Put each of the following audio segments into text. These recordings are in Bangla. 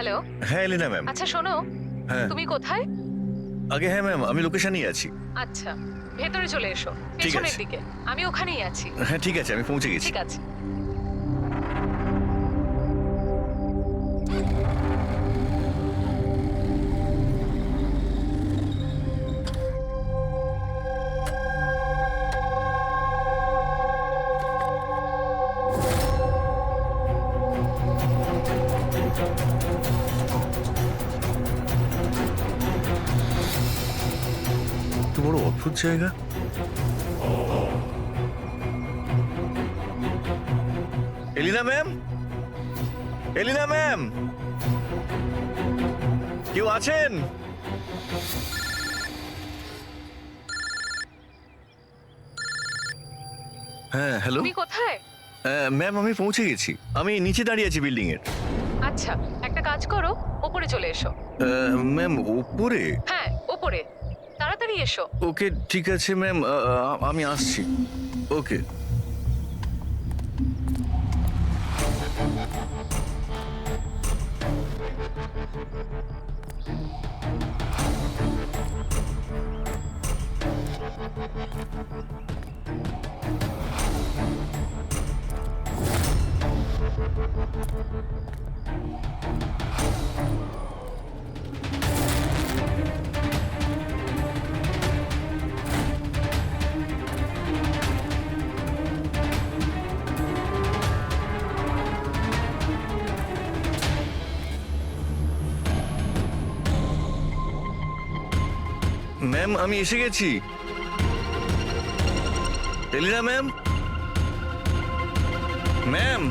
হ্যালো। হ্যাঁ এলিনা ম্যাম। আচ্ছা শোনো, হ্যাঁ তুমি কোথায়? আগে হ্যাঁ ম্যাম, আমি লোকেশনেই আছি। আচ্ছা, ভেতরে চলে এসো, ঠিক পেছনের আছে। দিকে। আমি ওখানেই আছি। হ্যাঁ ঠিক আছে, আমি পৌঁছে গেছি। ঠিক আছে। এত বড় অদ্ভুত জায়গা। এলিনা ম্যাম, এলিনা ম্যাম, কেউ আছেন? হ্যাঁ হ্যালো। তুমি কোথায়? ম্যাম আমি পৌঁছে গেছি, আমি নিচে দাঁড়িয়ে আছি বিল্ডিং এর। আচ্ছা, একটা কাজ করো, ওপরে চলে এসো। ম্যাম উপরে? হ্যাঁ, ওপরে তাড়াতাড়ি এসো। ওকে ঠিক আছে ম্যাম, আমি আসছি। ওকে। ম্যাম আমি এসে গেছি। Elina ma'am, ma'am.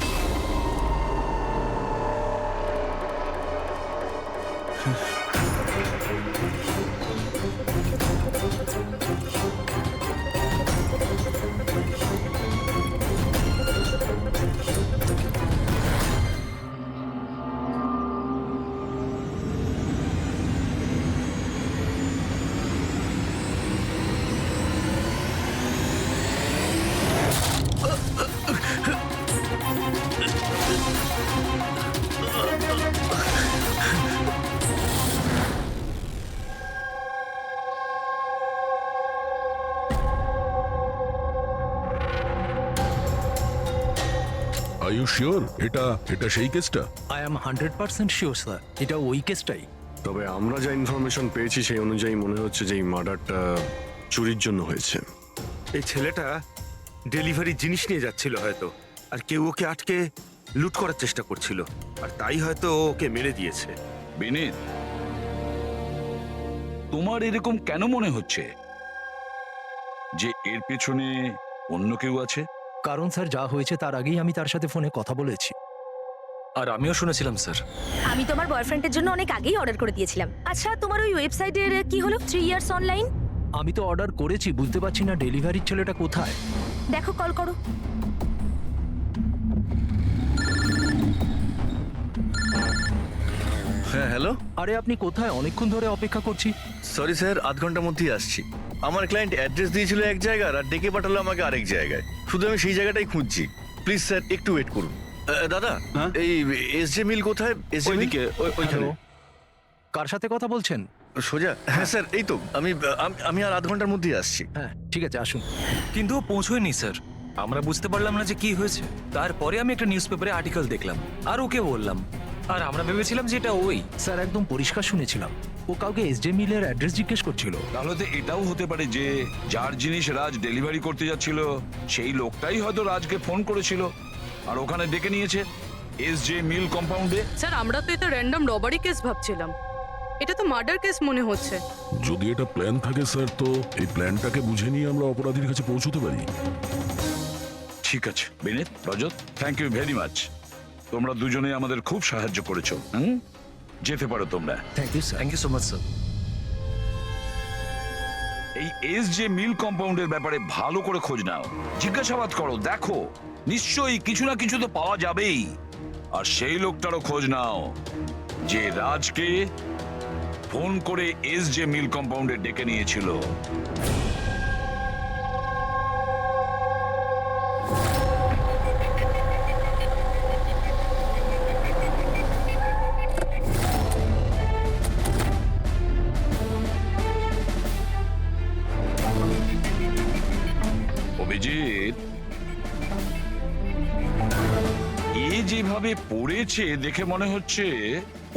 Are you sure এটা সেই কেসটা? আই এম 100% শিওর স্যার, এটা ওই কেসটাই। তবে আমরা যা ইনফরমেশন পেয়েছি সেই অনুযায়ী মনে হচ্ছে যে এই মার্ডারটা চুরির জন্য হয়েছে। এই ছেলেটা ডেলিভারি জিনিস নিয়ে যাচ্ছিল হয়তো, আর কেউ ওকে আটকে লুট করার চেষ্টা করছিল, আর তাই হয়তো ও ওকে মেরে দিয়েছে। বিনীত, তোমার এরকম কেন মনে হচ্ছে যে এর পেছনে অন্য কেউ আছে? কারণ স্যার যা হয়েছে তার আগেই আমি তার সাথে ফোনে কথা বলেছি। আর আমিও শুনেছিলাম স্যার। আমি তোমার বয়ফ্রেন্ডের জন্য অনেক আগেই অর্ডার করে দিয়েছিলাম। আচ্ছা তোমার ওই ওয়েবসাইটের কি হলো 3 ইয়ার্স অনলাইন? আমি তো অর্ডার করেছি, বুঝতে পারছি না ডেলিভারির ছেলেটা কোথায়। দেখো কল করো। হ্যাঁ হ্যালো। আরে আপনি কোথায়? অনেকক্ষণ ধরে অপেক্ষা করছি। সরি স্যার, আধ ঘন্টার মধ্যেই আসছি। আমার ক্লায়েন্ট অ্যাড্রেস দিয়েছিল এক জায়গার আর ডেকে পাঠালো আমাকে আরেক জায়গায়। শুধু আমি সেই জায়গাটাই খুঁজছি। প্লিজ স্যার একটু ওয়েট করুন। দাদা এই এসজে মিল কোথায়? এসজে মিল হ্যালো, কার সাথে কথা বলছেন? সোজা? হ্যাঁ স্যার এই তো, আমি আর আধ ঘন্টার মধ্যেই আসছি। হ্যাঁ ঠিক আছে, আসুন। কিন্তু ও পৌঁছয়নি স্যার। আমরা বুঝতে পারলাম না যে কি হয়েছে। তারপরে আমি একটা নিউজ পেপারে আর্টিকেল দেখলাম আর ওকে বললাম, আর আমরা ভেবেছিলাম যে এটা ওই। স্যার একদম পরিষ্কার শুনেছিলাম, ও কাউকে এসজে মিলের অ্যাড্রেস জিজ্ঞেস করছিল। তাহলে তো এটাও হতে পারে যে যার জিনিস রাজ ডেলিভারি করতে যাচ্ছিল সেই লোকটাই হয়তো রাজকে ফোন করেছিল আর ওখানে ডেকে নিয়েছে এসজে মিল কম্পাউন্ডে। স্যার আমরা তো এটা র্যান্ডম রবারি কেস ভাবছিলাম, এটা তো মার্ডার কেস মনে হচ্ছে। যদি এটা প্ল্যান থাকে স্যার, তো এই প্ল্যানটাকে বুঝে নিয়ে আমরা অপরাধীর কাছে পৌঁছতে পারি। ঠিক আছে Vinit, Rajat, thank you very much. তোমরা দুজনে আমাদের খুব সাহায্য করেছো। যেতে পারো তোমরা। Thank you sir. Thank you so much sir. এই এসজে মিল কম্পাউন্ডের ব্যাপারে ভালো করে খোঁজ নাও, জিজ্ঞাসাবাদ করো, দেখো নিশ্চয়ই কিছু না কিছু তো পাওয়া যাবেই। আর সেই লোকটারও খোঁজ নাও যে রাজকে ফোন করে এসজে মিল কম্পাউন্ডে ডেকে নিয়েছিল। অভিজিৎ, এ যেভাবে পড়েছে দেখে মনে হচ্ছে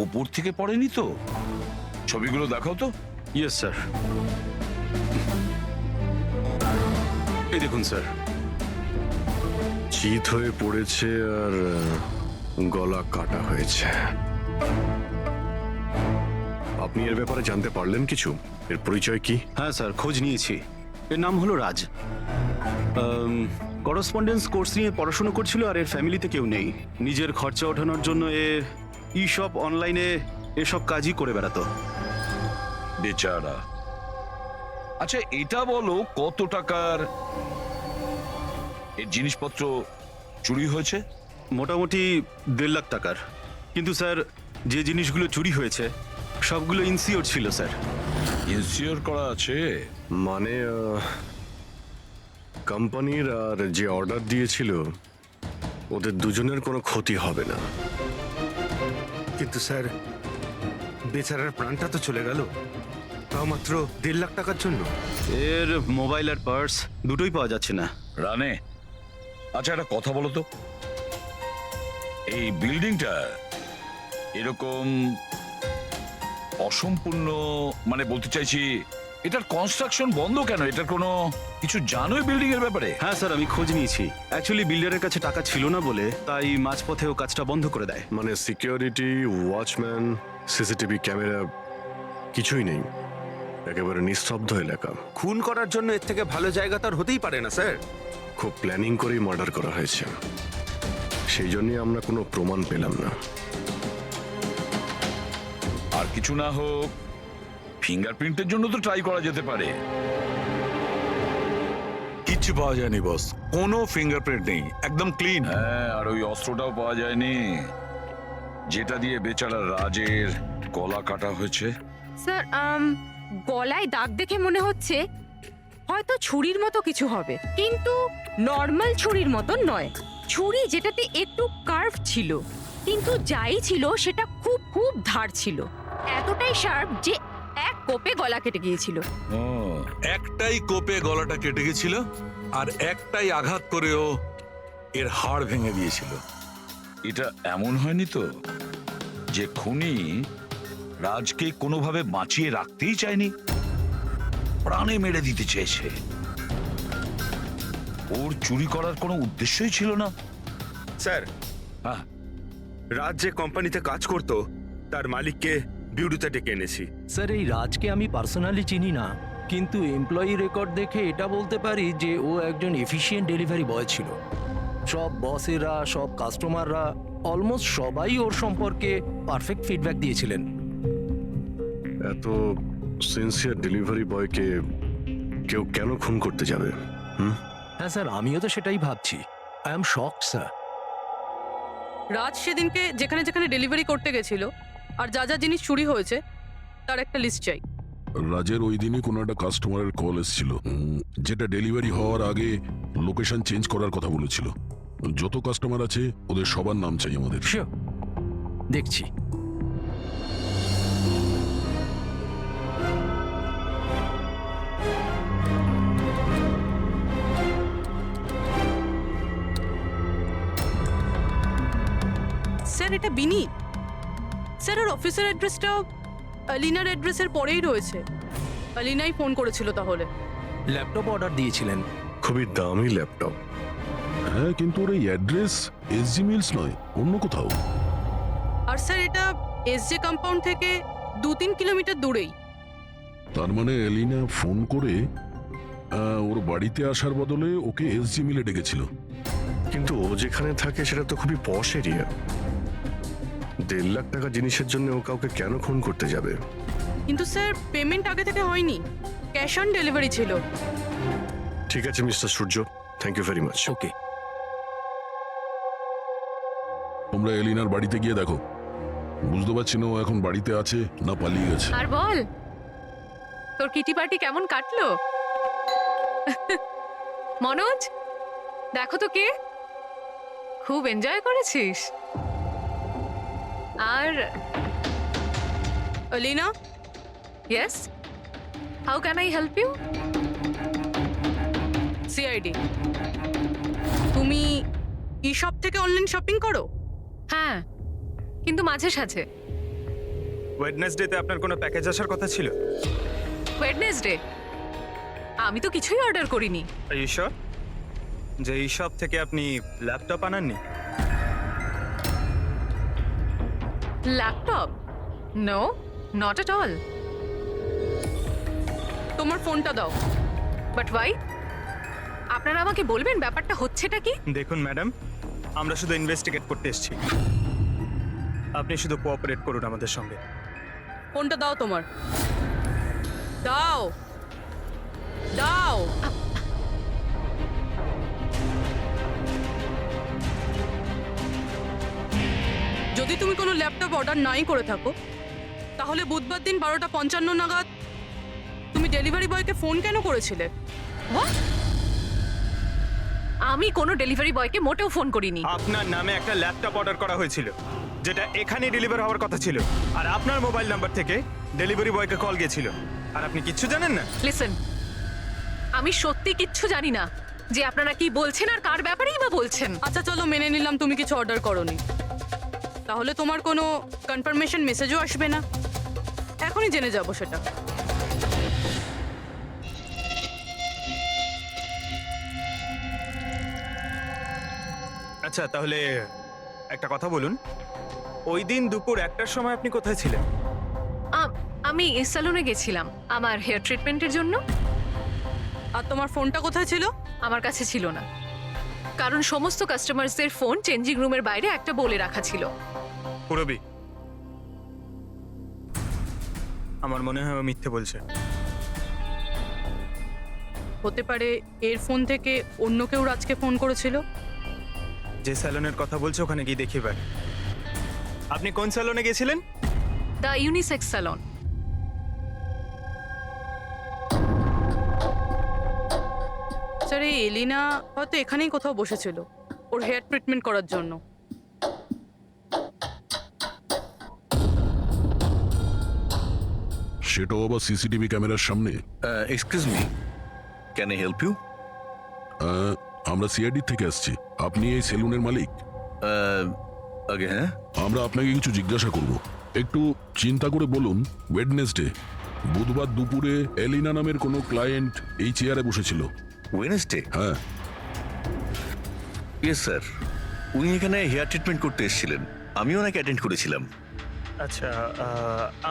উপর থেকে পড়েনি তো। ছবিগুলো দেখাও তো। Yes sir. এই দেখুন স্যার, চিত হয়ে পড়েছে আর গলা কাটা হয়েছে। আপনি এর ব্যাপারে জানতে পারলেন কিছু? এর পরিচয় কি? হ্যাঁ স্যার, খোঁজ নিয়েছি। এর নাম হলো রাজ। করসপন্ডেন্স কোর্স নিয়ে পড়াশোনা করছিল আর এর ফ্যামিলিতে কেউ নেই। নিজের খরচা ওঠানোর জন্য ই শপ অনলাইনে এসব কাজই করে বেড়াতো। বেচারা। আচ্ছা এটা বলো, কত টাকার এর জিনিসপত্র চুরি হয়েছে? মোটামুটি 1.5 লাখ টাকার। কিন্তু স্যার, যে জিনিসগুলো চুরি হয়েছে সবগুলো ইনসিওর ছিল স্যার। ইনসিওর করা আছে? মানে কোম্পানির আর যে অর্ডার দিয়েছিল ওদের দুজনের কোনো ক্ষতি হবে না। কিন্তু স্যার, বেচারার প্রাণটা তো চলে গেল, তাও মাত্র 1.5 লাখ টাকার জন্য। এর মোবাইল আর পার্স দুটোই পাওয়া যাচ্ছে না। রানে, আচ্ছা একটা কথা বলো তো, এই বিল্ডিংটা এরকম অসম্পূর্ণ, মানে বলতে চাইছি এটার কনস্ট্রাকশন বন্ধ কেন? এটার কোনো কিছু জানোই বিল্ডিং এর ব্যাপারে? হ্যাঁ স্যার, আমি খোঁজ নিয়েছি। অ্যাকচুয়ালি বিল্ডারের কাছে টাকা ছিল না বলে তাই মাঝপথে ও কাজটা বন্ধ করে দেয়। মানে সিকিউরিটি, ওয়াচম্যান, সিসিটিভি ক্যামেরা কিছুই নেই, একেবারে নিস্তব্ধ এলাকা। খুন করার জন্য এর থেকে ভালো জায়গা তো আর হতেই পারে না স্যার। খুব প্ল্যানিং করেই মার্ডার করা হয়েছে, সেই জন্যই আমরা কোনো প্রমাণ পেলাম না। আর কিছু না হোক ফিঙ্গারপ্রিন্টের জন্য তো ট্রাই করা যেতে পারে। কিচ্ছু পাওয়া যায়নি বস, কোনো ফিঙ্গারপ্রিন্ট নেই, একদম ক্লিন। হ্যাঁ, আর ওই অস্ত্রটাও পাওয়া যায়নি যেটা দিয়ে বেচারা রাজের গলা কাটা হয়েছে। স্যার, গলায় দাগ দেখে মনে হচ্ছে হয়তো ছুরির মতো কিছু হবে, কিন্তু নর্মাল ছুরির মতো নয়। ছুরি যেটাতে একটু কার্ভ ছিল, কিন্তু যাই ছিল সেটা খুব খুব ধার ছিল, এতটাই শার্প যে এক কোপে গলা কেটে গিয়েছিল। ও, একটাই কোপে গলাটা কেটে গেছিল আর একটাই আঘাত করেও এর হাড় ভেঙে দিয়েছিল। এটা এমন হয়নি তো যে খুনি রাজকে কোনোভাবে বাঁচিয়ে রাখতেই চায়নি, প্রাণে মেরে দিতে চেয়েছে? ওর চুরি করার কোনো উদ্দেশ্যই ছিল না। স্যার, হ্যাঁ, রাজ যে কোম্পানিতে কাজ করতো তার মালিককে বিউরোতে ডেকে এনেছি। স্যার, এই রাজকে আমি পার্সোনালি চিনি না, কিন্তু এমপ্লয়ি রেকর্ড দেখে এটা বলতে পারি যে ও একজন এফিশিয়েন্ট ডেলিভারি বয় ছিল। সব বসেরা, সব কাস্টমাররা, অলমোস্ট সবাই ওর সম্পর্কে পারফেক্ট ফিডব্যাক দিয়েছিলেন। এত সিনসিয়ার ডেলিভারি বয়কে কেউ কেন খুন করতে যাবে? হ্যাঁ স্যার, আমিও তো সেটাই ভাবছি। I am shocked sir. Raj সেদিনকে যেখানে যেখানে ডেলিভারি করতে গেছিল আর যা যা জিনিস চুরি হয়েছে তার একটা লিস্ট চাই। রাজের ওই দিনই কোনো একটা কাস্টমারের কল এসেছিল, যেটা ডেলিভারি হওয়ার আগে লোকেশন চেঞ্জ করার কথা বলেছিল। যত কাস্টমার আছে ওদের সবার নাম চাই আমাদের। শিওর, দেখছি। স্যার, এটা বিনি। স্যার, ওর অফিসের অ্যাড্রেসটাও আলিনার অ্যাড্রেসের পরেই রয়েছে। আলিনাই ফোন করেছিল তাহলে। ল্যাপটপ অর্ডার দিয়েছিলেন। খুবই দামি ল্যাপটপ। হ্যাঁ, কিন্তু ওর এই অ্যাড্রেস এসজি মিলস নয়, অন্য কোথাও। আর স্যার, এটা এসজে কম্পাউন্ড থেকে 2-3 কিলোমিটার দূরেই। তার মানে এলিনা ফোন করে ওর বাড়িতে আসার বদলে ওকে এসজি মিলে ডেকেছিল। কিন্তু ও যেখানে থাকে সেটা তো খুবই পশ এরিয়া। 1.5 লাখ টাকা জিনিসের জন্য ও কাউকে কেন খুন করতে যাবে? কিন্তু স্যার, পেমেন্ট আগে থেকে হয়নি, ক্যাশ অন ডেলিভারি ছিল। ঠিক আছে mister Surya, thank you very much. Okay, তোমরা এলিনার বাড়িতে গিয়ে দেখো। বুঝতে পারছি না ও এখন বাড়িতে আছে না পালিয়ে গেছে। আর বল, তোর কিটি পার্টি কেমন কাটলো? মনোজ, দেখো তো কে, খুব এনজয় করেছিস। আর Alina, yes, how can I help you? CID, তুমি ই শপ থেকে অনলাইন শপিং করো? হ্যাঁ, কিন্তু মাঝে সাঝে। ওয়েডনেসডেতে আপনার কোনো প্যাকেজ আসার কথা ছিল? ওয়েডনেসডে আমি তো কিছুই অর্ডার করিনি। ঈশ্বর, যে এই শপ থেকে আপনি ল্যাপটপ আনাননি? Laptop? No, not at all. তোমার ফোনটা দাও। But why? আপনারা আমাকে বলবেন ব্যাপারটা হচ্ছেটা কি? দেখুন ম্যাডাম, আমরা শুধু ইনভেস্টিগেট করতে এসেছি, আপনি শুধু কোঅপারেট করুন আমাদের সঙ্গে। ফোনটা দাও তোমার, দাও দাও। যদি তুমি কোনো ল্যাপটপ অর্ডার নাই করে থাকো, তাহলে বুধবার দিন 12:55 নাগাদ তুমি ডেলিভারি বয়কে ফোন কেন করেছিলে? What? আমি কোনো ডেলিভারি বয়কে মোটেও ফোন করিনি। আপনার নামে একটা ল্যাপটপ অর্ডার করা হয়েছিল, যেটা এখানে ডেলিভার হওয়ার কথা ছিল, আর আপনার মোবাইল নাম্বার থেকে ডেলিভারি বয়কে কল গিয়েছিল, আর আপনি কিচ্ছু জানেন না? লিসেন, আমি সত্যি কিচ্ছু জানি না যে আপনারা কি বলছেন আর কার ব্যাপারেই বা বলছেন। আচ্ছা চলো, মেনে নিলাম তুমি কিছু অর্ডার করোনি, তাহলে তোমার কোনো কনফার্মেশন মেসেজও আসবে না। এখনই জেনে যাবো সেটা। আচ্ছা, তাহলে একটা কথা বলুন, ওই দিন দুপুর 1টার সময় আপনি কোথায় ছিলেন? আমি স্যালুনে গেছিলাম আমার হেয়ার ট্রিটমেন্টের জন্য। আর তোমার ফোনটা কোথায় ছিল? আমার কাছে ছিল না, কারণ সমস্ত কাস্টমারসদের ফোন চেঞ্জিং রুমের বাইরে একটা বলে রাখা ছিল। পুরবি, আমার মনে হয় ও মিথ্যে বলছে। হতে পারে এর ফোন থেকে অন্য কেউ রাজকে ফোন করেছিল। যে স্যালনের কথা বলছে ওখানে গিয়ে দেখি এবার। আপনি কোন স্যালনে গেছিলেন? The unisex salon. স্যার, এই এলিনা হয়তো এখানেই কোথাও বসেছিল ওর হেয়ার ট্রিটমেন্ট করার জন্য। সেটাও আবার সিসিটিভি ক্যামেরার সামনে। Excuse me, can I help you? আমরা সিআইডি থেকে আসছি। আপনি এই সেলুনের মালিক? আগে হ্যাঁ। আমরা আপনাকে কিছু জিজ্ঞাসা করব, একটু চিন্তা করে বলুন। ওয়েডনেসডে বুধবার দুপুরে এলিনা নামের কোনো ক্লায়েন্ট এই চেয়ারে বসেছিল? ওয়েডনেসডে? হ্যাঁ। ইয়েস স্যার, উনি এখানে হেয়ার ট্রিটমেন্ট করতে এসেছিলেন, আমি ওনাকে অ্যাটেন্ড করেছিলাম। আচ্ছা,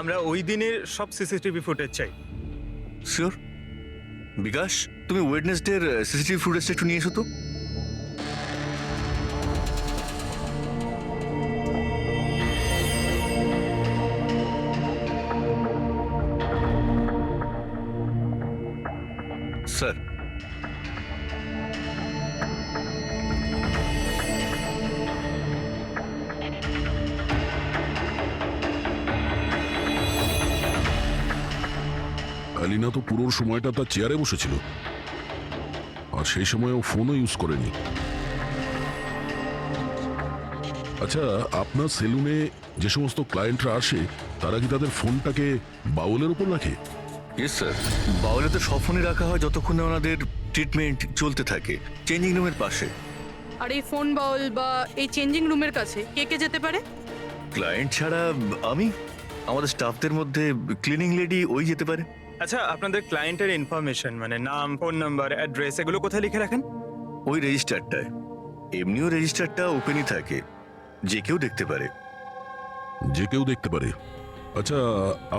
আমরা ওই দিনের সব সিসিটিভি ফুটেজ চাই। শিওর। বিকাশ, তুমি ওয়েডনেসডের সিসিটিভি ফুটেজটা একটু নিয়ে এসো তো। স্যার, এলিনা তো পুরো সময়টা তার চেয়ারে বসেছিল, আর সেই সময় ও ফোনও ইউজ করেনি। আচ্ছা, আপনার সেলুনে যে সমস্ত ক্লায়েন্টরা আসে তারা কি তাদের ফোনটাকে বাউলের উপর রাখে? ইয়েস স্যার, বাউলে তো সব ফোনই রাখা হয় যতক্ষণ না ওনাদের ট্রিটমেন্ট চলতে থাকে, চেঞ্জিং রুমের পাশে। আর এই ফোন বাউল বা এই চেঞ্জিং রুমের কাছে কে কে যেতে পারে? ক্লায়েন্ট ছাড়া আমি, আমাদের স্টাফদের মধ্যে ক্লিনিং লেডি ওই যেতে পারে। আচ্ছা, আপনাদের ক্লায়েন্টের ইনফরমেশন মানে নাম, ফোন নাম্বার, অ্যাড্রেস এগুলো কোথায় লিখে রাখেন? ওই রেজিস্টারটায়। এমনিও রেজিস্টারটা ওপেনই থাকে, যে কেউ দেখতে পারে। যে কেউ দেখতে পারে? আচ্ছা,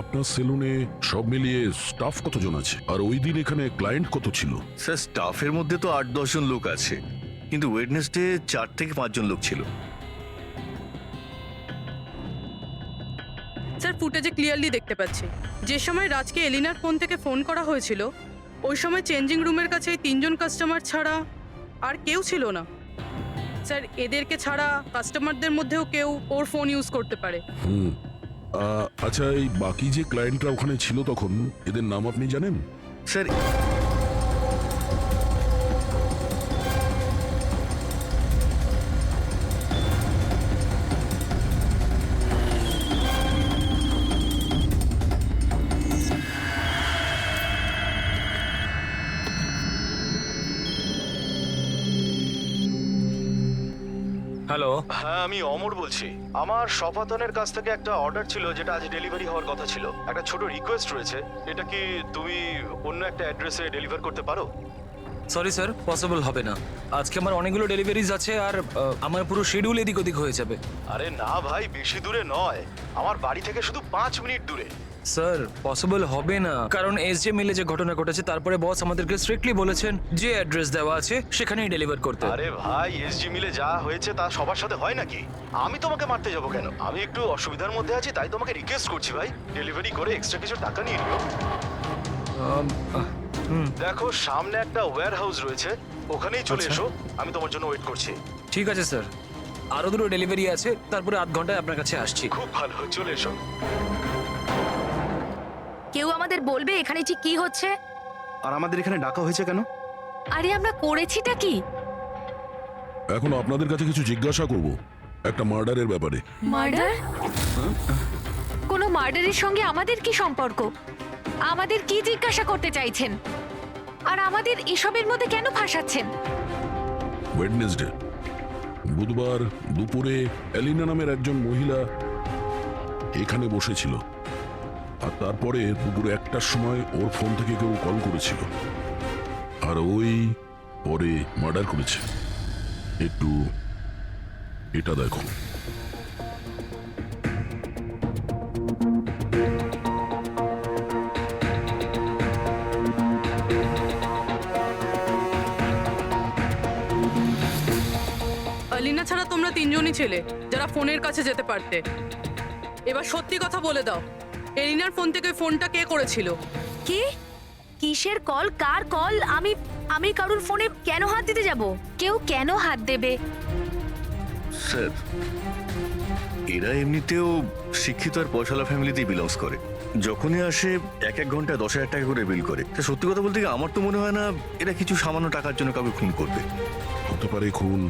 আপনার সেলুনে সব মিলিয়ে স্টাফ কতজন আছে, আর ওই দিন এখানে ক্লায়েন্ট কত ছিল? স্যার, স্টাফের মধ্যে তো 8-10 জন লোক আছে, কিন্তু ওয়েডনেসডে 4 থেকে 5 জন লোক ছিল। স্যার, ফুটেজে ক্লিয়ারলি দেখতে পাচ্ছি যে সময় রাজকে এলিনার ফোন থেকে ফোন করা হয়েছিল ওই সময় চেঞ্জিং রুমের কাছে এই 3 জন কাস্টমার ছাড়া আর কেউ ছিল না। স্যার, এদেরকে ছাড়া কাস্টমারদের মধ্যেও কেউ ওর ফোন ইউজ করতে পারে। আচ্ছা, এই বাকি যে ক্লায়েন্টরা ওখানে ছিল তখন, এদের নাম আপনি জানেন? Sir, hello. হ্যাঁ, আমি অমর বলছি। আমার শপাতনের কাছ থেকে একটা অর্ডার ছিল যেটা আজ ডেলিভারি হওয়ার কথা ছিল। একটা ছোট রিকোয়েস্ট রয়েছে, এটা কি তুমি অন্য একটা অ্যাড্রেসে ডেলিভার করতে পারো? সরি স্যার, পসিবল হবে না। আজকে আমার অনেকগুলো ডেলিভারিজ আছে আর আমার পুরো শিডিউল এদিক ওদিক হয়ে যাবে। আরে না ভাই, বেশি দূরে নয়, আমার বাড়ি থেকে শুধু 5 মিনিট দূরে। স্যার পসিবল হবে না, কারণ এসজে মিলে যে ঘটনা ঘটেছে তারপরে বস আমাদেরকে স্ট্রিক্টলি বলেছেন যে অ্যাড্রেস দেওয়া আছে সেখানেই ডেলিভার করতে। আরে ভাই, এসজি মিলে যা হয়েছে তা সবার সাথে হয় নাকি? আমি তোমাকে মারতে যাবো কেন? আমি একটু অসুবিধার মধ্যে আছি, তাই তোমাকে রিকোয়েস্ট করছি ভাই, ডেলিভারি করে এক্সট্রা কিছু টাকা নিয়ে নিও। দেখো, সামনে একটা ওয়্যার হাউস রয়েছে, ওখানেই চলে এসো, আমি তোমার জন্য ওয়েট করছি। ঠিক আছে স্যার, আরো দুটো ডেলিভারি আছে, তারপরে আধ ঘন্টায় আপনার কাছে আসছি। খুব ভালো, চলে এসো। কেউ আমাদের বলবে এখানে ঠিক কি হচ্ছে? আর আমাদের এখানে ডাকা হয়েছে কেন? আরে আমরা করেছিটা কি? এখন আপনাদের কাছে কিছু জিজ্ঞাসা করব একটা মার্ডারের ব্যাপারে। মার্ডার? কোনো মার্ডারের সঙ্গে আমাদের কি সম্পর্ক? আমাদের কি জিজ্ঞাসা করতে চাইছেন? আর আমাদের এসবের মধ্যে কেন ফাঁসাচ্ছেন? ওয়েডনেসডে বুধবার দুপুরে এলিনা নামের একজন মহিলা এখানে বসেছিল, আর তারপরে দুপুরে 1টার সময় ওর ফোন থেকে কেউ কল করেছিল, আর ওই পরে মার্ডার করেছে। একটু এটা দেখো। আলিনা ছাড়া তোমরা তিনজনই ছেলে যারা ফোনের কাছে যেতে পারতে। এবার সত্যি কথা বলে দাও, এলিনার ফোন থেকে ফোনটা কে করেছিল? কি? কিসের কল? কার কল? আমি কারুর ফোনে কেন হাত দিতে যাব? কেউ কেন হাত দেবে? স্যার, এরা এমনিতেও শিক্ষিত আর পয়সালা ফ্যামিলিতেই বিলংস করে। যখনই আসে 1 ঘন্টায় 10,000 টাকা করে বিল করে। তা সত্যি কথা বলতে কি, আমার তো মনে হয় না এরা কিছু সামান্য টাকার জন্য কাউকে খুন করবে। হতে পারে খুন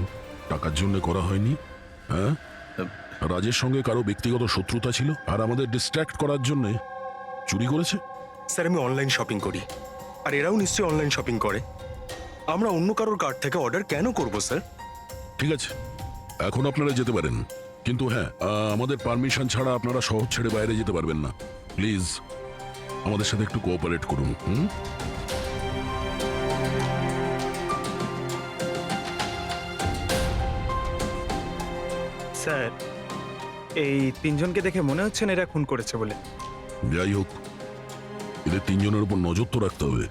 টাকার জন্য করা হয়নি। হ্যাঁ, রাজের সঙ্গে কারো ব্যক্তিগত শত্রুতা ছিল আর আমাদের ডিস্ট্র্যাক্ট করার জন্য চুরি করেছে। স্যার, আমি অনলাইন শপিং করি, আর এরাও নিশ্চয়ই অনলাইন শপিং করে। আমরা অন্য কারোর কার্ড থেকে অর্ডার কেন করব স্যার? ঠিক আছে, এখন আপনারা যেতে পারেন, কিন্তু হ্যাঁ, আমাদের পারমিশন ছাড়া আপনারা শহর ছেড়ে বাইরে যেতে পারবেন না। প্লিজ আমাদের সাথে একটু কোঅপারেট করুন। স্যার, এই তিনজনকে দেখে মনে হচ্ছে না এরা খুন করেছে বলে। যাই হোক, এদের তিনজনের উপর নজর তো রাখতে হবে।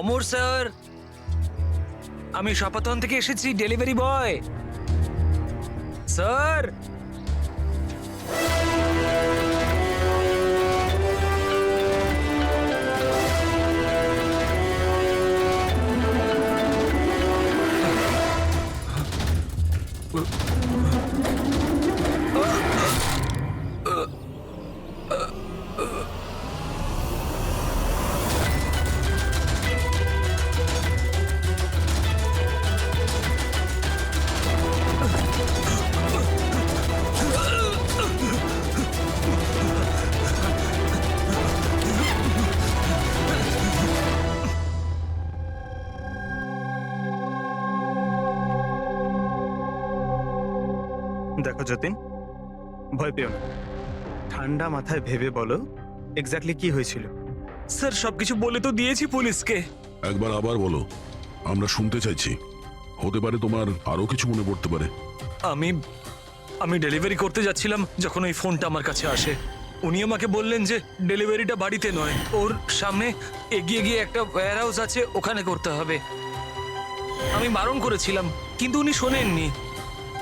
অমর স্যার, আমি শপাতন থেকে এসেছি, ডেলিভারি বয়। স্যার, দেখো যতীন, ভয় পেও না, ঠান্ডা মাথায় ভেবে বলো এক্স্যাক্টলি কি হয়েছিল? স্যার সবকিছু বলে তো দিয়েছি পুলিশকে। একবার আবার বলো, আমরা শুনতে চাইছি। হতে পারে তোমার আরো কিছু মনে পড়তে পারে। আমি আমি ডেলিভারি করতে যাচ্ছিলাম যখন ওই ফোনটা আমার কাছে আসে। উনি আমাকে বললেন যে ডেলিভারিটা বাড়িতে নয়, ওর সামনে এগিয়ে গিয়ে একটা ওয়্যার হাউস আছে, ওখানে করতে হবে। আমি বারণ করেছিলাম কিন্তু উনি শোনেননি।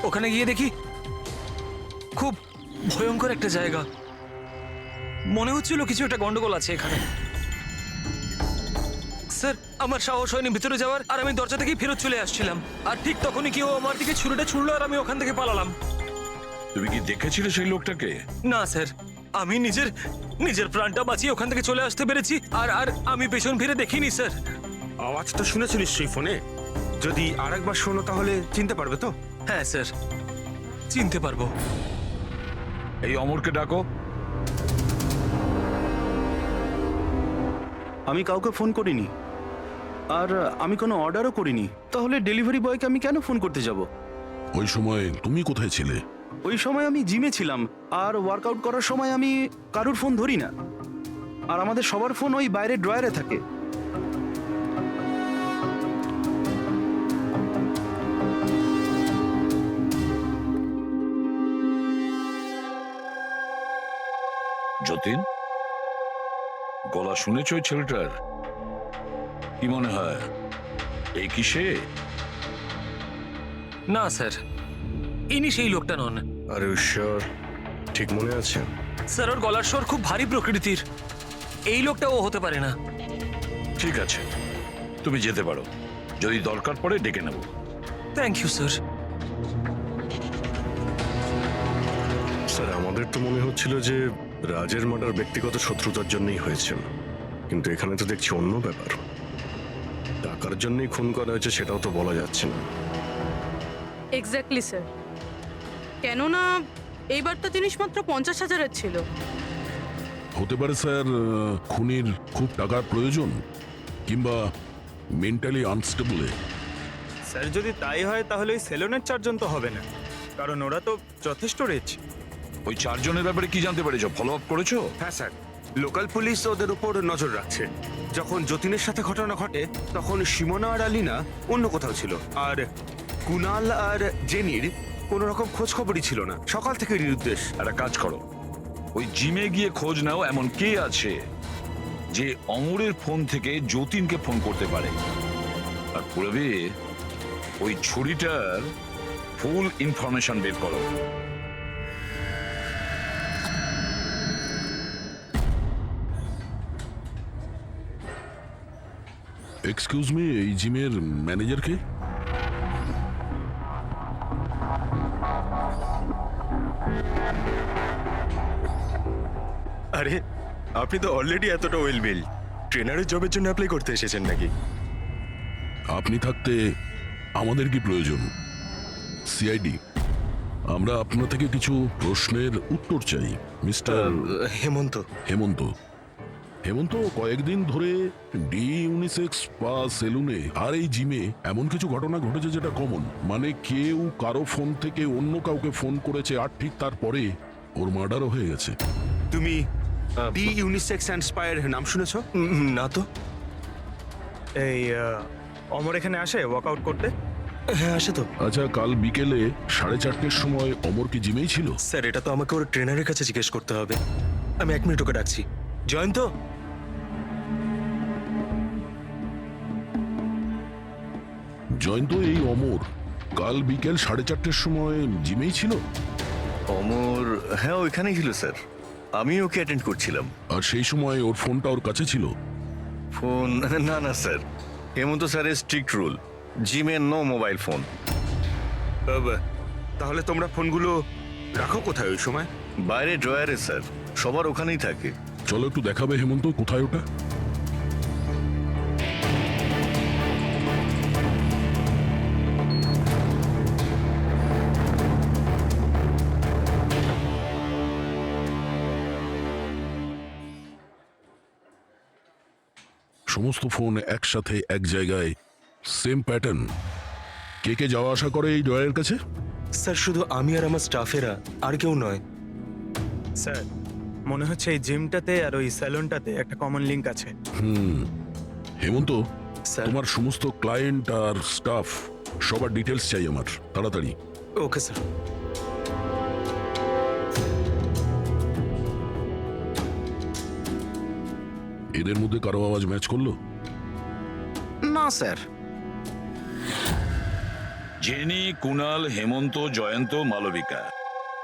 ওখানে গিয়ে দেখি খুব ভয়ঙ্কর একটা জায়গা। মনে হচ্ছিল কিছু একটা গন্ডগোল আছে এখানে। স্যার আমার সাহস হয়নি ভিতরে যাওয়ার, আর আমি দরজা থেকেই ফেরত চলে আসছিলাম। আর ঠিক তখনই কেউ আমার দিকে ছুরিটা ছুড়লো আর আমি ওখান থেকে পালালাম। তুমি কি দেখেছিলে সেই লোকটাকে? না স্যার, আমি নিজের প্রাণটা বাঁচিয়ে ওখান থেকে চলে আসতে পেরেছি। আর আর আমি পেছন ফিরে দেখিনি স্যার। আওয়াজটা শুনেছো নিশ্চয়ই ফোনে? যদি আরেকবার শোনো তাহলে চিনতে পারবে তো? হ্যাঁ স্যার, চিনতে পারবো। এই অমরকে ডাকো। আমি কাউকে ফোন করিনি, আর আমি কোনো অর্ডারও করিনি। তাহলে ডেলিভারি বয়কে আমি কেন ফোন করতে যাব? ওই সময় তুমি কোথায় ছিলে? ওই সময় আমি জিমে ছিলাম, আর ওয়ার্কআউট করার সময় আমি কারুর ফোন ধরি না। আর আমাদের সবার ফোন ওই বাইরের ড্রয়ারে থাকে। যতীন, গলা শুনেছ ওই ছেলেটার? কি মনে হয় এই কি সে? না স্যার, ইনি সেই লোকটা নন। আর শিওর? ঠিক মনে আছে? স্যার ওর গলার স্বর খুব ভারী প্রকৃতির। এই লোকটা ও হতে পারে না। ঠিক আছে, তুমি যেতে পারো। যদি দরকার পড়ে ডেকে নেব। Thank you sir. স্যার, আমাদের তো মনে হচ্ছিল যে রাজের মার্ডার ব্যক্তিগত শত্রুতার জন্যই হয়েছে, কিন্তু এখানে তো দেখছি অন্য ব্যাপার। টাকার জন্যই খুন করা হয়েছে সেটাও তো বলা যাচ্ছে না। Exactly sir. কেননা এইবারটা জিনিসমাত্র 50,000-এর ছিল। হতে পারে স্যার, খুনির খুব টাকার প্রয়োজন, কিংবা মেন্টালি আনস্টেবল। স্যার যদি তাই হয় তাহলে ওই সেলুনের 4 জন তো হবে না, কারণ ওরা তো যথেষ্ট রিচ। ওই 4 জনের ব্যাপারে কি জানতে পেরেছো? ফলো আপ করেছো? হ্যাঁ স্যার, লোকাল পুলিশ ওদের উপর নজর রাখছে। যখন যতীনের সাথে ঘটনা ঘটে তখন সিমোনা আর আলিনা অন্য কোথাও ছিল, আর কুনাল আর জেনির কোনো রকম খোঁজ খবরই ছিল না। সকাল থেকে নিরুদ্দেশ। একটা কাজ করো, ওই জিমে গিয়ে খোঁজ নাও এমন কে আছে যে অমরের ফোন থেকে যতীনকে ফোন করতে পারে। আর পুরবি ওই ছুরিটার ফুল ইনফরমেশন বের করো। এক্সকিউজ মি, এই জিমের ম্যানেজার কে? আরে আপনি তো অলরেডি এতটা ওয়েল বিল্ড, ট্রেনারের জবের জন্য অ্যাপ্লাই করতে এসেছেন নাকি? আপনি থাকতে আমাদের কি প্রয়োজন? সিআইডি, আমরা আপনার থেকে কিছু প্রশ্নের উত্তর চাই। মিস্টার হেমন্ত। হেমন্ত হেমন্ত কয়েকদিন ধরে ডি ইউনিসেক্স বা সেলুনে আর এই জিমে এমন কিছু ঘটনা ঘটেছে যেটা কমন। মানে কেউ কারো ফোন থেকে অন্য কাউকে ফোন করেছে, আর ঠিক তারপরে ওর মার্ডারও হয়ে গেছে। তুমি ডি ইউনিসেক্স অ্যান্ড স্পায়ার নাম শুনেছো? না তো। এই অমর এখানে আসে ওয়ার্কআউট করতে? হ্যাঁ আসে তো। আচ্ছা, কাল বিকেলে 4:30টার সময় অমর কি জিমেই ছিল? স্যার এটা তো আমাকে ওর ট্রেনারের কাছে জিজ্ঞেস করতে হবে। আমি 1 মিনিট ওকে ডাকছি। জয়ন্ত, জয়ন্ত, এই অমর কাল বিকেল 4:30টার সময় জিমেই ছিল? অমর, হ্যাঁ ওইখানেই ছিল স্যার, আমি ওকে অ্যাটেন্ড করছিলাম। আর সেই সময় ওর ফোনটা ওর কাছে ছিল? ফোন? না না স্যার, হেমন্ত স্যারের স্ট্রিক্ট রুল, জিমে নো মোবাইল ফোন। তাহলে তোমরা ফোনগুলো রাখো কোথায় ওই সময়? বাইরে ড্রয়ারে স্যার, সবার ওখানেই থাকে। চলো একটু দেখাবে হেমন্ত, কোথায় ওটা? সমস্ত ফোন একসাথে এক জায়গায়, সেম প্যাটার্ন। কে কে যাওয়া আসা করে এই ড্রয়ারের কাছে? স্যার শুধু আমি আর আমার স্টাফেরা, আর কেউ নয়। স্যার মনে হচ্ছে এই জিমটাতে আর ওই স্যালুনটাতে একটা কমন লিংক আছে। হেমন্ত, স্যার। তোমার সমস্ত ক্লায়েন্ট আর স্টাফ সবার ডিটেলস চাই আমার, তাড়াতাড়ি। Okay sir. এদের মধ্যে কারো আওয়াজ ম্যাচ করলো? না স্যার। জেনি, কুনাল, হেমন্ত, জয়ন্ত, মালবিকা,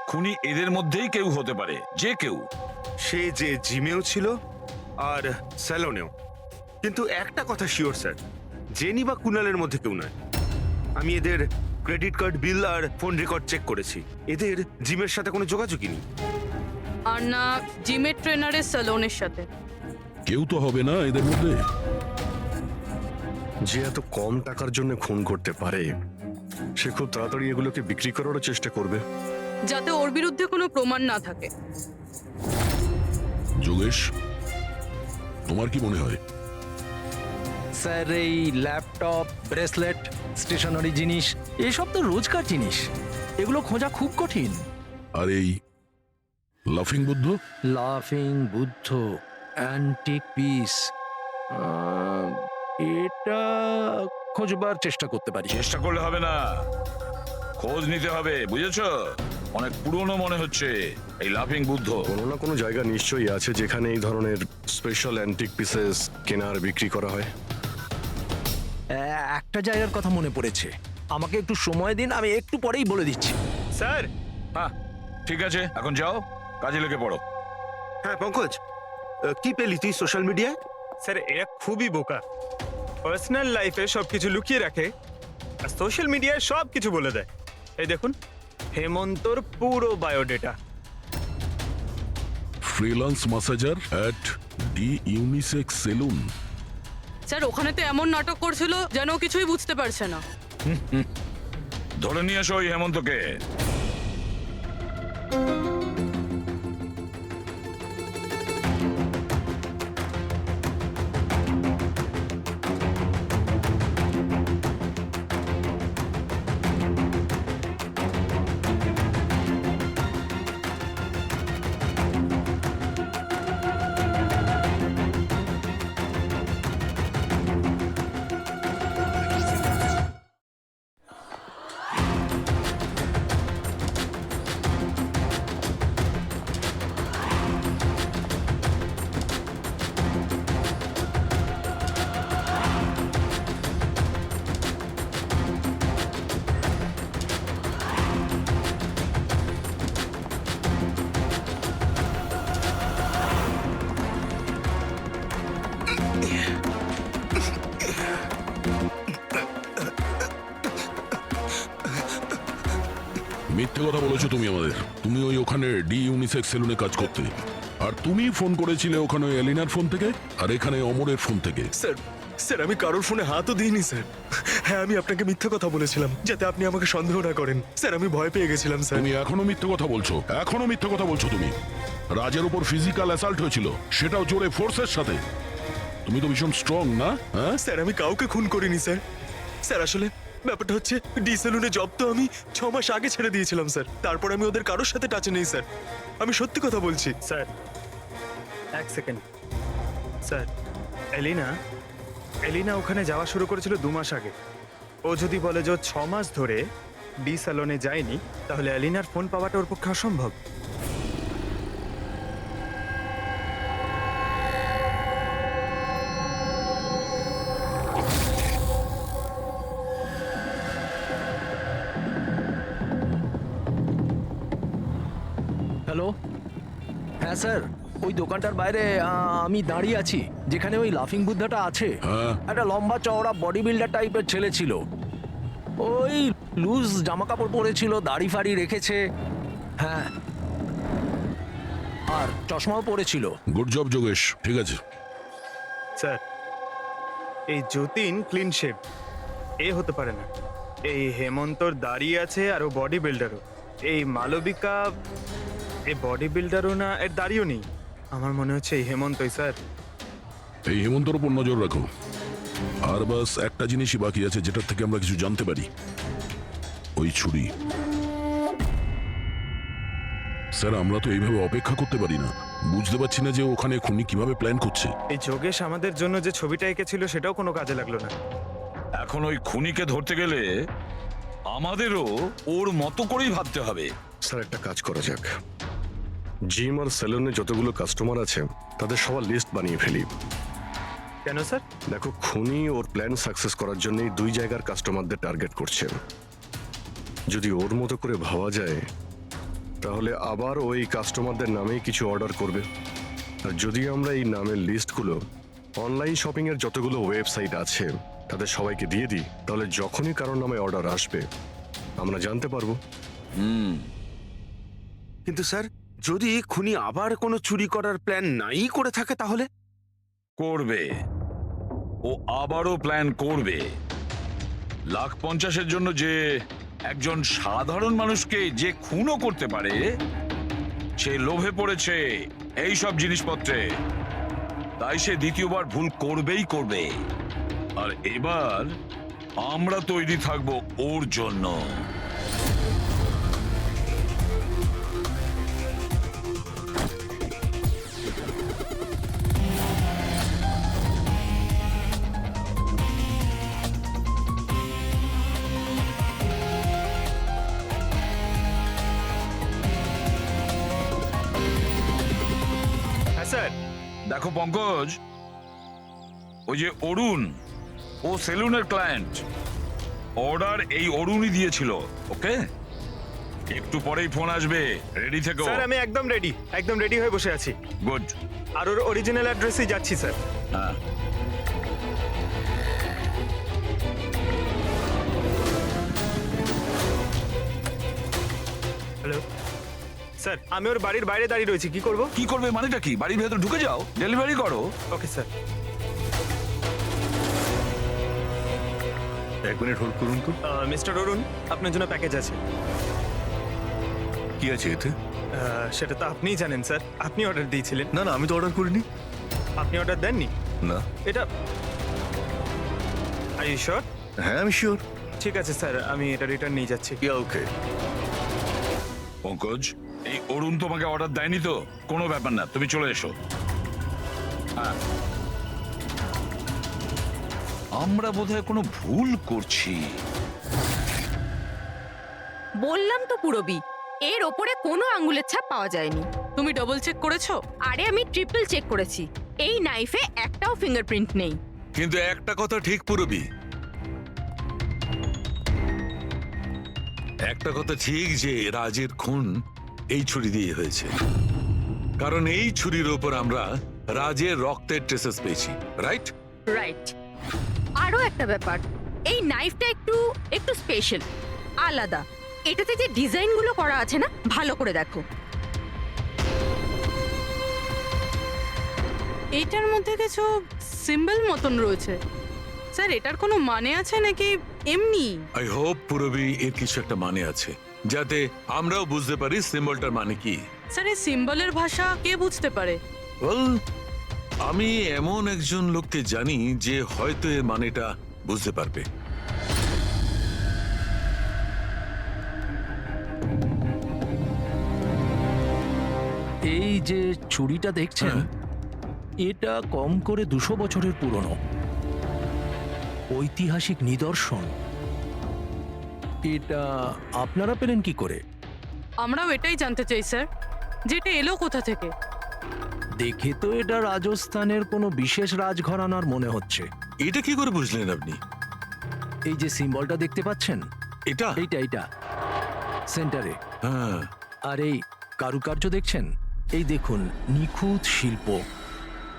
খুনি এদের মধ্যেই কেউ হতে পারে, যে কেউ। সে যে জিমেও ছিল আর স্যালনেও। কিন্তু একটা কথা শিওর স্যার, জেনি বা কুনালের মধ্যে কেউ নয়। আমি এদের ক্রেডিট কার্ড, বিল আর ফোন রেকর্ড চেক করেছি। এদের জিমের সাথে কোনো যোগাযোগই নেই। আর না জিমের ট্রেনারের স্যালনের সাথে। কেউ তো হবে না এদের মধ্যে। যে এত কম টাকার জন্য খুন করতে পারে, সে খুব তাড়াতাড়ি এগুলোকে বিক্রি করারও চেষ্টা করবে। যাতে ওর বিরুদ্ধে কোনো প্রমাণ না থাকে। যোগেশ, তোমার কি মনে হয়? স্যার, এই ল্যাপটপ, ব্রেসলেট, স্টেশনারি জিনিস এসব তো রোজকার জিনিস, এগুলো খোঁজা খুব কঠিন। আর এই লাফিং বুদ্ধ? লাফিং বুদ্ধ, অ্যান্টিক পিস, এটা খোঁজবার চেষ্টা করতে পারি। চেষ্টা করলে হবে না, খোঁজ নিতে হবে, বুঝেছো? অনেক পুরনো মনে হচ্ছে এই লাফিং বুদ্ধ। কোনো না কোনো জায়গা নিশ্চয়ই আছে যেখানে এই ধরনের স্পেশাল অ্যান্টিক পিসেস কেনা আর বিক্রি করা হয়। একটা জায়গার কথা মনে পড়েছে, আমাকে একটু সময় দিন, আমি একটু পরেই বলে দিচ্ছি। স্যার। হ্যাঁ ঠিক আছে, এখন যাও, কাজে লেগে পড়ো। হ্যাঁ পঙ্কজ, কি পেলি তুই সোশ্যাল মিডিয়ায়? স্যার এরা খুবই বোকা। পার্সোনাল লাইফে সবকিছু লুকিয়ে রাখে আর সোশ্যাল মিডিয়ায় সব কিছু বলে দেয়। এই দেখুন, হেমন্তর পুরো biodata. Freelance masseur at the unisex salon. Sir ওখানে তো এমন নাটক করছিল যেন ও কিছুই বুঝতে পারছে না। ধরে নিয়ে এসো ওই হেমন্তকে। মিথ্যে কথা বলেছো তুমি আমাদের। তুমি ওই ওখানে ডি ইউনিসেক্স সেলুনে কাজ করতে, আর তুমি ফোন করেছিলে ওখানে এলিনার ফোন থেকে আর এখানে অমরের ফোন থেকে। স্যার, স্যার আমি কারোর ফোনে হাতও দিইনি স্যার। হ্যাঁ আমি আপনাকে মিথ্যে কথা বলেছিলাম যাতে আপনি আমাকে সন্দেহ না করেন। স্যার আমি ভয় পেয়ে গেছিলাম স্যার। তুমি এখনো মিথ্যে কথা বলছো, এখনো মিথ্যে কথা বলছো তুমি। রাজের উপর ফিজিক্যাল অ্যাসাল্ট হয়েছিল, সেটাও জোরে ফোর্সের সাথে। তুমি তো ভীষণ স্ট্রং না? হ্যাঁ স্যার আমি কাউকে খুন করিনি স্যার। স্যার আসলে ব্যাপারটা হচ্ছে ডি সেলুনে জব তো আমি 6 মাস আগে ছেড়ে দিয়েছিলাম স্যার। তারপর আমি ওদের কারোর সাথে টাচে নেই স্যার। আমি সত্যি কথা বলছি স্যার। এক সেকেন্ড স্যার, এলিনা ওখানে যাওয়া শুরু করেছিল 2 মাস আগে। ও যদি বলে যে 6 মাস ধরে ডি স্যালনে যায়নি, তাহলে এলিনার ফোন পাওয়াটা ওর পক্ষে অসম্ভব। হ্যালো, হ্যাঁ স্যার, ওই দোকানটার বাইরে আমি দাঁড়িয়ে আছি, যেখানে ওই লাফিং বুদ্ধাটা আছে। একটা লম্বা চওড়া বডি বিল্ডার টাইপের ছেলে ছিল, ওই লুজ জামা কাপড় পরেছিল, দাড়ি ফাড়ি রেখেছে, হ্যাঁ, আর চশমাও পরেছিল। গুড জব যোগেশ, ঠিক আছে। স্যার এই যতীন ক্লিন শেভ, এ হতে পারে না। এই হেমন্তর দাঁড়িয়ে আছে আর ও বডি বিল্ডারও। এই মালবিকা এই বডি বিল্ডারও না, এর দাঁড়িয়েও নেই। আমার মনে হচ্ছে এই হেমন্তই স্যার। এই হেমন্তর উপর নজর রাখো। আর বাস একটা জিনিসই বাকি আছে যেটার থেকে আমরা কিছু জানতে পারি, ওই ছুরি। স্যার আমরা তো এইভাবে অপেক্ষা করতে পারি না। বুঝতে পারছি না যে ওখানে খুনি কিভাবে প্ল্যান করছে। এই যোগেশ আমাদের জন্য যে ছবিটা এঁকেছিল সেটাও কোনো কাজে লাগলো না। এখন ওই খুনিকে ধরতে গেলে আমাদেরও ওর মতো করেই ভাবতে হবে। স্যার একটা কাজ করা যাক, জিম আর সেলুনে যতগুলো কাস্টমার আছে তাদের সবার লিস্ট বানিয়ে ফেলি। কেন স্যার? দেখো, খুনি ওর প্ল্যান সাকসেস করার জন্যই 2 জায়গার কাস্টমারদের টার্গেট করছে। যদি ওর মতো করে ভাবা যায় তাহলে আবার ওই কাস্টমারদের নামেই কিছু অর্ডার করবে। আর যদি আমরা এই নামের লিস্টগুলো অনলাইন শপিং এর যতগুলো ওয়েবসাইট আছে তাদের সবাইকে দিয়ে দিই, তাহলে যখনই কারোর নামে অর্ডার আসবে আমরা জানতে পারবো। কিন্তু স্যার, যদি খুনি আবার কোনো চুরি করার প্ল্যান নাই করে থাকে তাহলে? করবে, ও আবারও প্ল্যান করবে। 1,50,000-এর জন্য যে একজন সাধারণ মানুষকে যে খুনও করতে পারে, সে লোভে পড়েছে এই সব জিনিসপত্রে, তাই সে দ্বিতীয়বার ভুল করবেই করবে। আর এবার আমরা তৈরি থাকবো ওর জন্য। হ্যাঁ স্যার। দেখো পঙ্কজ, ওই যে অরুণ, ও সেলুনের ক্লায়েন্ট, অর্ডার এই অরুণই দিয়েছিল। ওকে, একটু পরেই ফোন আসবে, রেডি থেকো। স্যার আমি একদম রেডি হয়ে বসে আছি। গুড। আর ওর অরিজিনাল অ্যাড্রেসেই যাচ্ছি স্যার। হ্যাঁ, হ্যালো স্যার, আমি ওর বাড়ির বাইরে দাঁড়িয়ে রয়েছি, কি করব? কি করবে মানেটা কি? বাড়ির ভেতর ঢুকে যাও, ডেলিভারি করো। Okay sir. 1 মিনিট হোল্ড করুন তো। মিস্টার অরুণ, আপনার জন্য প্যাকেজ আছে। কি আছে এতে? সেটা তো আপনিই জানেন স্যার, আপনি অর্ডার দিয়েছিলেন। না না, আমি তো অর্ডার করিনি। আপনি অর্ডার দেননি? না। এটা আর ইউ শিওর? হ্যাঁ আমি শিওর। ঠিক আছে স্যার, আমি এটা রিটার্ন নিয়ে যাচ্ছি। ওকে। পঙ্কজ, এই অরুণ তোমাকে অর্ডার দেয়নি তো? কোনো ব্যাপার না, তুমি চলে এসো। হ্যাঁ, আমরা বোধহয় কোনো ভুল করছি। বললাম তো পুরবি, এর ওপরে কোনো আঙ্গুলের ছাপ পাওয়া যায়নি। তুমি ডবল চেক করেছো? আরে আমি ট্রিপল চেক করেছি, এই নাইফে একটাও ফিঙ্গারপ্রিন্ট নেই। কিন্তু একটা কথা ঠিক পুরবি, একটা কথা ঠিক যে রাজের খুন এই ছুরি দিয়ে হয়েছে, কারণ এই ছুরির ওপর আমরা রাজের রক্তের ট্রেসেস পেয়েছি। রাইট? রাইট। আরো একটা ব্যাপার, এই নাইফটা একটু স্পেশাল, আলাদা। এটাতে যে ডিজাইনগুলো করা আছে না, ভালো করে দেখো। এইটার মধ্যে কিছু সিম্বল মতন রয়েছে। স্যার, এটার কোনো মানে আছে নাকি এমনি? আই হোপ পুরবি এর কিছু একটা মানে আছে, যাতে আমরাও বুঝতে পারি সিম্বলটার মানে কি। স্যার, এই সিম্বলের ভাষা কে বুঝতে পারে? আমি এমন একজন লোককে জানি যে হয়তো এর মানেটা বুঝতে পারবে। এই যে ছুরিটা দেখছেন, এটা কম করে 200 বছরের পুরনো ঐতিহাসিক নিদর্শন। এটা আপনারা পেলেন কি করে? আমরাও এটাই জানতে চাই স্যার, যেটা এলো কোথা থেকে। দেখে তো এটা রাজস্থানের কোনো বিশেষ রাজঘরানার মনে হচ্ছে। এটা কি করে বুঝলেন আপনি? এই যে সিম্বলটা দেখতে পাচ্ছেন, এটা এইটা সেন্টারে। হ্যাঁ। আর এই কারুকার্য দেখছেন, এই দেখুন, নিখুঁত শিল্প।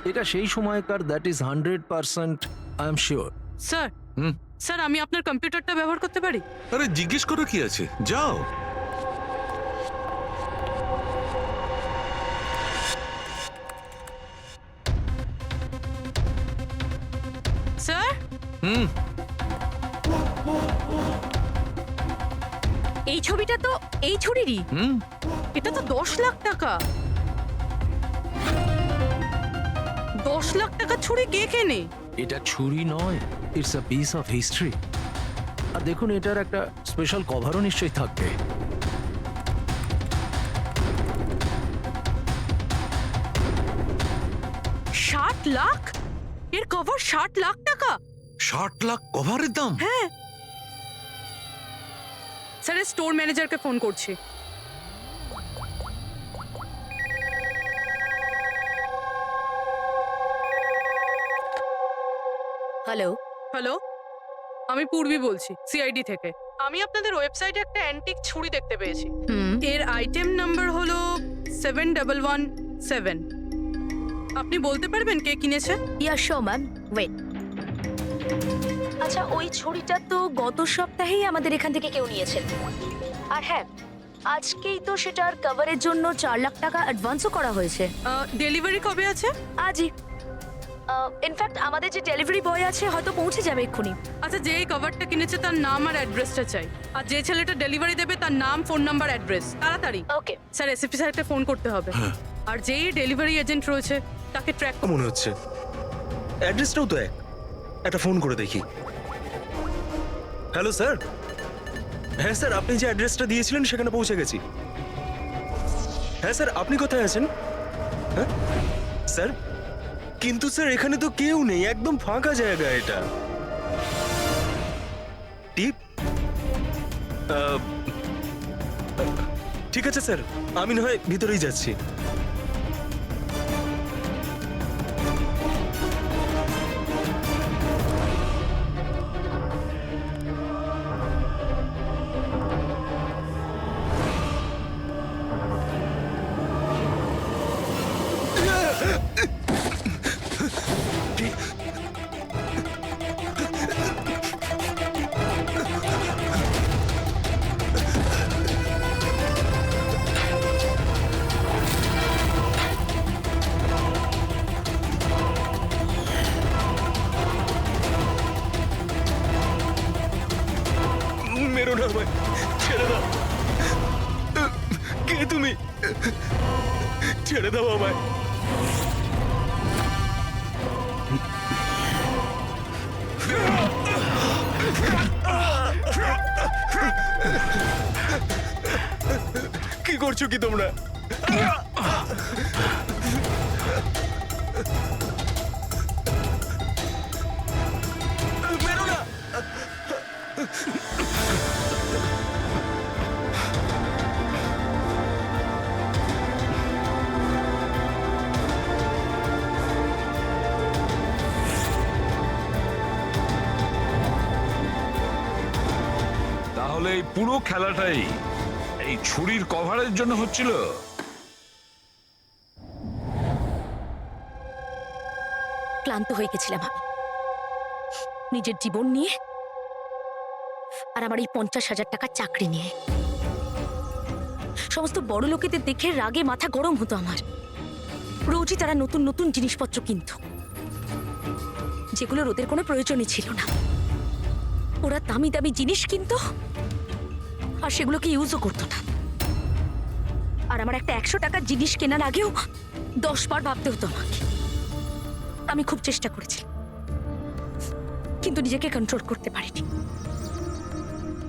এটা সেই সময়কার, that is 100%, I am sure. Sir, sir আমি আপনার কম্পিউটারটা ব্যবহার করতে পারি? আরে জিজ্ঞেস করো কি আছে, যাও। স্যার, এই ছবিটা তো এই ছুরিরই। এটা তো 10 লাখ টাকা। 10 লাখ টাকা ছুরি কে কেনে? এটা ছুরি নয়, it's a piece of history. আর দেখুন, এটার একটা স্পেশাল কভারও নিশ্চয়ই থাকবে। লাখ? এর কভার 60 লাখ টাকা? 60 লাখ কভারের দাম? হ্যাঁ স্যার, স্টোর ম্যানেজারকে ফোন করছি। হ্যালো, হ্যালো, আমি পূর্বী বলছি সিআইডি থেকে। আমি আপনাদের ওয়েবসাইটে একটা অ্যান্টিক ছুরি দেখতে পেয়েছি। এর আইটেম নাম্বার হলো 7117। আপনি বলতে পারবেন কে কিনেছে? ইয়া শো ম্যাম, ওয়েট। আচ্ছা, ওই ছুরিটা তো গত সপ্তাহেই আমাদের এখান থেকে কেউ নিয়েছে। আর হ্যাঁ, আজকেই তো সেটার কভারের জন্য 4 লাখ টাকা অ্যাডভান্সও করা হয়েছে। ডেলিভারি কবে আছে? আজই। ইনফ্যাক্ট আমাদের যে ডেলিভারি বয় আছে হয়তো পৌঁছে যাবে এক্ষুনি। আচ্ছা, যেই কভারটা কিনেছে তার নাম আর অ্যাড্রেসটা চাই। আর যে ছেলেটা ডেলিভারি দেবে তার নাম, ফোন নাম্বার, অ্যাড্রেস। তাড়াতাড়ি। ওকে স্যার, এসএপি স্যারকে ফোন করতে হবে। আর যেই ডেলিভারি এজেন্ট রয়েছে তাকে ট্র্যাক মনে হচ্ছে অ্যাড্রেসটাও তো একটা ফোন করে দেখি। Hello sir. হ্যাঁ স্যার, আপনি যে অ্যাড্রেসটা দিয়েছিলেন সেখানে পৌঁছে গেছি। হ্যাঁ স্যার, আপনি কোথায় আছেন? হ্যাঁ স্যার, কিন্তু স্যার এখানে তো কেউ নেই, একদম ফাঁকা জায়গা এটা। টিপ? ঠিক আছে স্যার, আমি না হয় ভিতরেই যাচ্ছি। মেরো না ভাই, ছেড়ে দাও। কে তুমি? ছেড়ে দাও আমায়। কি করছো কি তোমরা? মেরো না। তাহলে এই পুরো খেলাটাই এই ছুরির কভারের জন্য হচ্ছিল? ক্লান্ত হয়ে গেছিলাম আমি নিজের জীবন নিয়ে আর আমার এই 50,000 টাকার চাকরি নিয়ে। সমস্ত বড় লোকেদের দেখে রাগে মাথা গরম হতো আমার। রোজই তারা নতুন নতুন জিনিসপত্র কিনত, যেগুলোর ওদের কোনো প্রয়োজনই ছিল না। ওরা দামি দামি জিনিস কিনতো আর সেগুলোকে ইউজও করতো না। আর আমার একটা 100 টাকার জিনিস কেনার আগেও 10 বার ভাবতে হতো আমাকে। আমি খুব চেষ্টা করেছি, কিন্তু নিজেকে কন্ট্রোল করতে পারিনি।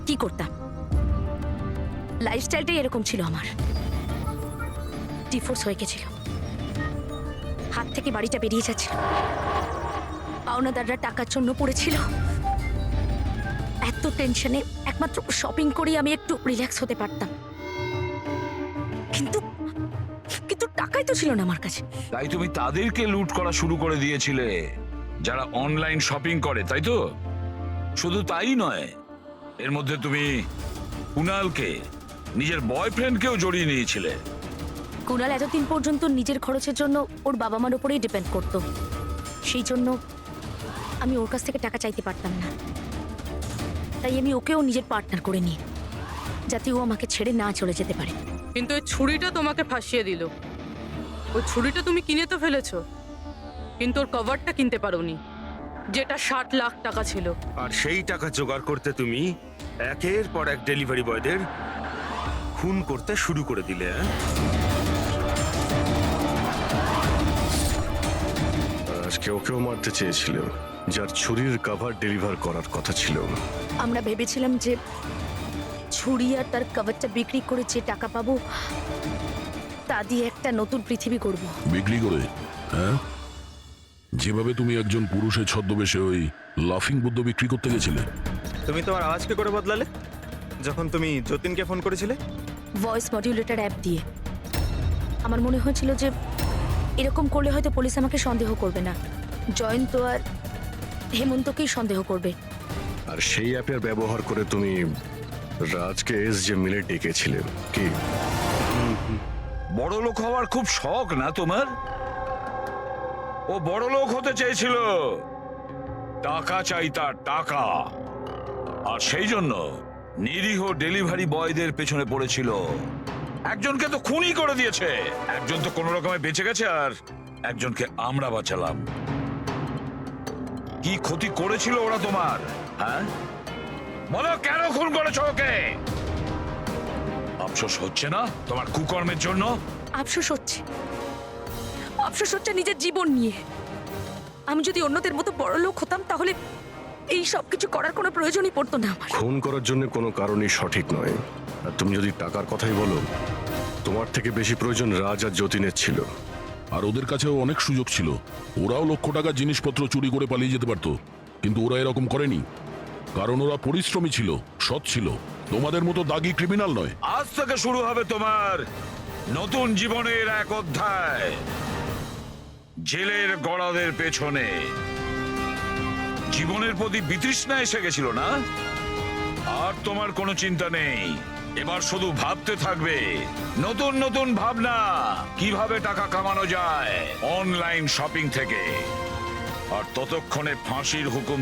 কি করতাম? লাইফস্টাইলটাই এরকম ছিল আমার। ডিভোর্স হয়ে গেছিল, হাত থেকে বাড়িটা বেরিয়ে যাচ্ছিল, পাওনাদাররা টাকার জন্য পড়েছিল। এত টেনশনে একমাত্র শপিং করেই আমি একটু রিল্যাক্স হতে পারতাম, কিন্তু কিন্তু টাকাই তো ছিল না আমার কাছে। তাই তুমি তাদেরকে লুট করা শুরু করে দিয়েছিলে যারা অনলাইন শপিং করে, তাই তো? শুধু তাই নয়, এর মধ্যে তুমি কুনালকে, নিজের বয়ফ্রেন্ডকেও জড়িয়ে নিয়েছিলে। কুনাল এতদিন পর্যন্ত নিজের খরচের জন্য ওর বাবা মার উপরেই ডিপেন্ড করতো, সেই জন্য আমি ওর কাছ থেকে টাকা চাইতে পারতাম না। তাই আমি ওকেও নিজের পার্টনার করে নিই, যাতে ও আমাকে ছেড়ে না চলে যেতে পারে। কিন্তু ওই ছুরিটা তোমাকে ফাঁসিয়ে দিল। ওই ছুরিটা তুমি কিনে তো ফেলেছো, কিন্তু ওর কভারটা কিনতে পারোনি, যেটা 60 লাখ টাকা ছিল। আর সেই টাকা জোগাড় করতে তুমি একের পর এক ডেলিভারি বয়দের খুন করতে শুরু করে দিলে। আজকে ওকেও মারতে চেয়েছিল, যার ছুরির কভার ডেলিভার করার কথা ছিল। আমরা ভেবেছিলাম যে ছুরি আর তার কভারটা বিক্রি করে যে টাকা পাবো তা দিয়ে একটা নতুন পৃথিবী করব। বিক্রি করে? হ্যাঁ, যেভাবে তুমি একজন পুরুষের ছদ্মবেশে ওই লাফিং বুদ্ধ বিক্রি করতে গেছিলে। তুমি তোমার আওয়াজ কি করে বদলালে যখন তুমি যতীনকে ফোন করেছিলে? ভয়েস মডিউলেটর অ্যাপ দিয়ে। আমার মনে হয়েছিল যে এরকম করলে হয়তো পুলিশ আমাকে সন্দেহ করবে না, জয়ন্ত আর হেমন্তকেই সন্দেহ করবে। আর সেই অ্যাপের ব্যবহার করে তুমি রাজকে এসজে মিলে ডেকেছিলে কি? বড় লোক হওয়ার খুব শখ না তোমার? ও বড় লোক হতে চেয়েছিল, টাকা চাই তার, টাকা। আর সেই জন্য নিরীহ ডেলিভারি বয়দের পেছনে পড়েছিল। একজনকে তো খুনই করে দিয়েছে, একজন তো কোনো রকমে বেঁচে গেছে, আর একজনকে আমরা বাঁচালাম। কি ক্ষতি করেছিল ওরা তোমার? হ্যাঁ বলো, কেন খুন করেছো ওকে? আফসোস হচ্ছে না তোমার কুকর্মের জন্য? আফসোস হচ্ছে, আফসোস হচ্ছে নিজের জীবন নিয়ে। আমি যদি অন্যদের মতো বড় লোক হতাম তাহলে এই সব কিছু করার কোনো প্রয়োজনই পড়তো না আমার। খুন করার জন্য কোনো কারণই সঠিক নয়। আর তুমি যদি টাকার কথাই বলো, তোমার থেকে বেশি প্রয়োজন রাজ আর যতীনের ছিল। আর ওদের কাছেও অনেক সুযোগ ছিল, ওরাও লক্ষ টাকার জিনিসপত্র চুরি করে পালিয়ে যেতে পারতো, কিন্তু ওরা এরকম করেনি, কারণ ওরা পরিশ্রমী ছিল, সৎ ছিল, তোমাদের মতো দাগী ক্রিমিনাল নয়। আজ থেকে শুরু হবে তোমার নতুন জীবনের এক অধ্যায়, জেলের গড়াদের পেছনে। জীবনের প্রতি বিতৃষ্ণা এসে গেছিল না? আর তোমার কোনো চিন্তা নেই, এবার শুধু ভাবতে থাকবে নতুন নতুন ভাবনা, কিভাবে টাকা কামানো যায় অনলাইন শপিং থেকে। আর ততক্ষণে ফাঁসির হুকুম